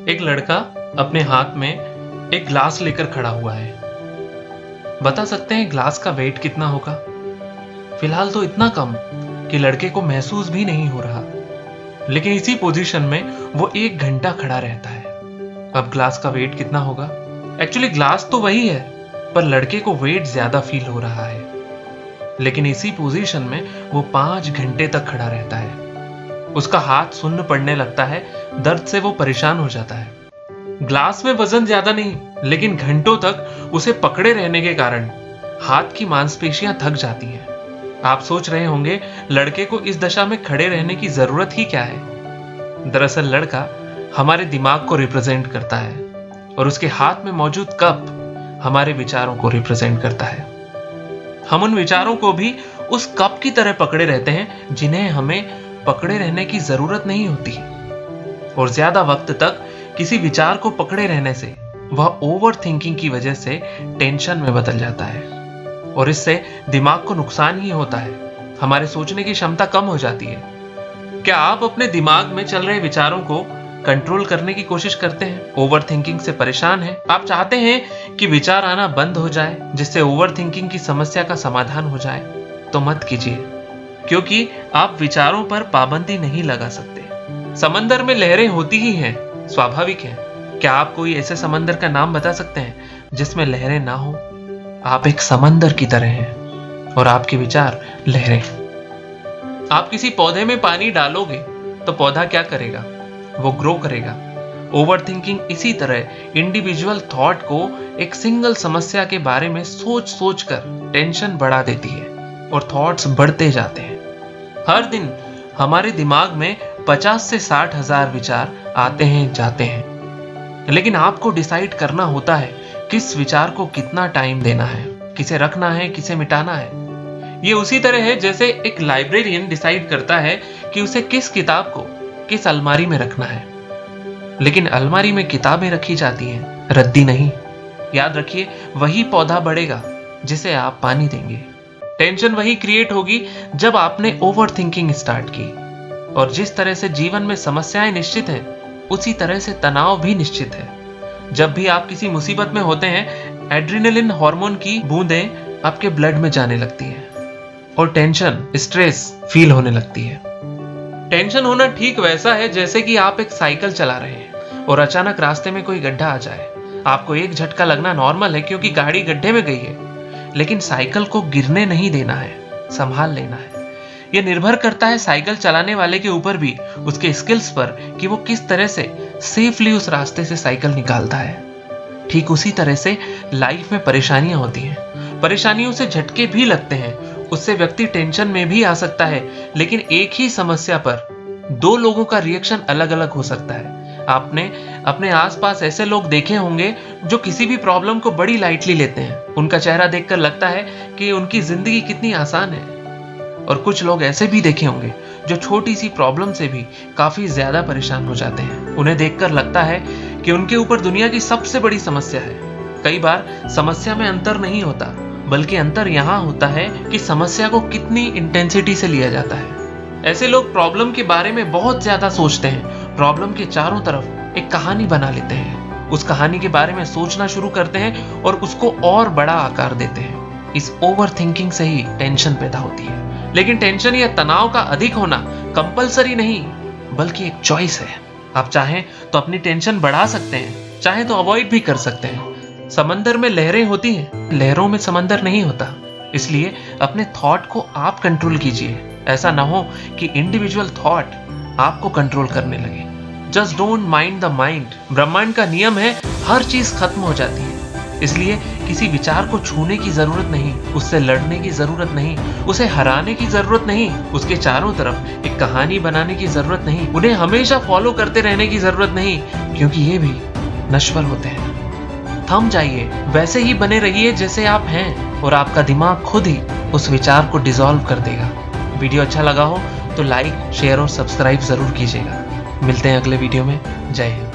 एक लड़का अपने हाथ में एक ग्लास लेकर खड़ा हुआ है। बता सकते हैं ग्लास का वेट कितना होगा? फिलहाल तो इतना कम कि लड़के को महसूस भी नहीं हो रहा, लेकिन इसी पोजीशन में वो 1 घंटा खड़ा रहता है। अब ग्लास का वेट कितना होगा? एक्चुअली ग्लास तो वही है, पर लड़के को वेट ज्यादा फील हो रहा है। लेकिन इसी पोजीशन में वो 5 घंटे तक खड़ा रहता है। उसका हाथ सुन्न पड़ने लगता है, दर्द से वो परेशान हो जाता है। ग्लास में वजन ज्यादा नहीं, लेकिन घंटों तक उसे पकड़े रहने के कारण हाथ की मांसपेशियां थक जाती हैं। आप सोच रहे होंगे लड़के को इस दशा में खड़े रहने की जरूरत ही क्या है? दरअसल लड़का हमारे दिमाग को रिप्रेजेंट करता है और उसके हाथ में मौजूद कप हमारे विचारों को रिप्रेजेंट करता है। हम उन विचारों को भी उस कप की तरह पकड़े रहते हैं जिन्हें हमें पकड़े रहने की जरूरत नहीं होती। और ज्यादा वक्त तक किसी विचार को पकड़े रहने से वह ओवर थिंकिंग की वजह से टेंशन में बदल जाता है और इससे दिमाग को नुकसान ही होता है। हमारे सोचने की क्षमता कम हो जाती है। क्या आप अपने दिमाग में चल रहे विचारों को कंट्रोल करने की कोशिश करते हैं? ओवर थिंकिंग से परेशान हैं? आप चाहते हैं कि विचार आना बंद हो जाए जिससे ओवर थिंकिंग की समस्या का समाधान हो जाए? तो मत कीजिए, क्योंकि आप विचारों पर पाबंदी नहीं लगा सकते। समंदर में लहरें होती ही हैं, स्वाभाविक है। क्या आप कोई ऐसे समंदर का नाम बता सकते हैं जिसमें लहरें ना हो? आप एक समंदर की तरह हैं और आपके विचार लहरें। आप किसी पौधे में पानी डालोगे तो पौधा क्या करेगा? वो ग्रो करेगा। ओवर थिंकिंग इसी तरह इंडिविजुअल थॉट को एक सिंगल समस्या के बारे में सोच सोच कर टेंशन बढ़ा देती है और थॉट्स बढ़ते जाते हैं। हर दिन हमारे दिमाग में 50 से 60 हजार विचार आते हैं जाते हैं, लेकिन आपको डिसाइड करना होता है किस विचार को कितना टाइम देना है, किसे रखना है, किसे मिटाना है। ये उसी तरह है जैसे एक लाइब्रेरियन डिसाइड करता है कि उसे किस किताब को किस अलमारी में रखना है, लेकिन अलमारी में किताबें रखी जाती हैं, रद्दी नहीं। याद रखिए, वही पौधा बढ़ेगा जिसे आप पानी देंगे। टेंशन वही क्रिएट होगी जब आपने ओवर थिंकिंग स्टार्ट की। और जिस तरह से जीवन में समस्याएं निश्चित हैं, उसी तरह से तनाव भी निश्चित है। जब भी आप किसी मुसीबत में होते हैं, एड्रेनलिन हार्मोन की बूंदें आपके ब्लड में जाने लगती हैं और टेंशन, स्ट्रेस फील होने लगती है। टेंशन होना ठीक वैसा है जैसे कि आप एक साइकिल चला रहे हैं और अचानक रास्ते में कोई गड्ढा आ जाए। आपको एक झटका लगना नॉर्मल है क्योंकि गाड़ी गड्ढे में गई है, लेकिन साइकिल को गिरने नहीं देना है, संभाल लेना है। यह निर्भर करता है साइकिल चलाने वाले के ऊपर भी, उसके स्किल्स पर, कि वो किस तरह से सेफली उस रास्ते से साइकिल निकालता है। ठीक उसी तरह से लाइफ में परेशानियां होती हैं। परेशानियों से झटके भी लगते हैं, उससे व्यक्ति टेंशन में भी आ सकता है, लेकिन एक ही समस्या पर 2 लोगों का रिएक्शन अलग अलग हो सकता है। आपने अपने आसपास ऐसे लोग देखे होंगे जो किसी भी प्रॉब्लम को बड़ी लाइटली लेते हैं। उनका चेहरा देखकर लगता है कि उनकी जिंदगी कितनी आसान है। और कुछ लोग ऐसे भी देखे होंगे जो छोटी सी प्रॉब्लम से भी काफी ज्यादा परेशान हो जाते हैं। उन्हें देखकर लगता है कि उनके ऊपर दुनिया की सबसे बड़ी समस्या है। कई बार समस्या में अंतर नहीं होता, बल्कि अंतर यहाँ होता है कि समस्या को कितनी इंटेंसिटी से लिया जाता है। ऐसे लोग प्रॉब्लम के बारे में बहुत ज्यादा सोचते हैं, प्रॉब्लम के चारों तरफ एक कहानी बना लेते हैं, उस कहानी के बारे में सोचना शुरू करते हैं और उसको और बड़ा आकार देते हैं। इस ओवर थिंकिंग से ही टेंशन पैदा होती है। लेकिन टेंशन या तनाव का अधिक होना कंपलसरी नहीं, बल्कि एक चॉइस है। आप चाहें तो अपनी टेंशन बढ़ा सकते हैं, चाहे तो अवॉइड भी कर सकते हैं। समंदर में लहरें होती हैं, लहरों में समंदर नहीं होता। इसलिए अपने थॉट को आप कंट्रोल कीजिए। ऐसा ना हो कि इंडिविजुअल थॉट आपको कंट्रोल करने लगे। Just don't mind the mind. ब्रह्मांड का नियम है, हर चीज खत्म हो जाती है। इसलिए किसी विचार को छूने की जरूरत नहीं, उससे लड़ने की जरूरत नहीं, उसे हराने की जरूरत नहीं, उसके चारों तरफ एक कहानी बनाने की जरूरत नहीं, उन्हें हमेशा फॉलो करते रहने की जरूरत नहीं, क्योंकि ये भी नश्वर होते हैं। थम जाइए, वैसे ही बने रहिए जैसे आप हैं और आपका दिमाग खुद ही उस विचार को डिसॉल्व कर देगा। वीडियो अच्छा लगा हो तो लाइक, शेयर और सब्सक्राइब जरूर कीजिएगा। मिलते हैं अगले वीडियो में। जय हिंद।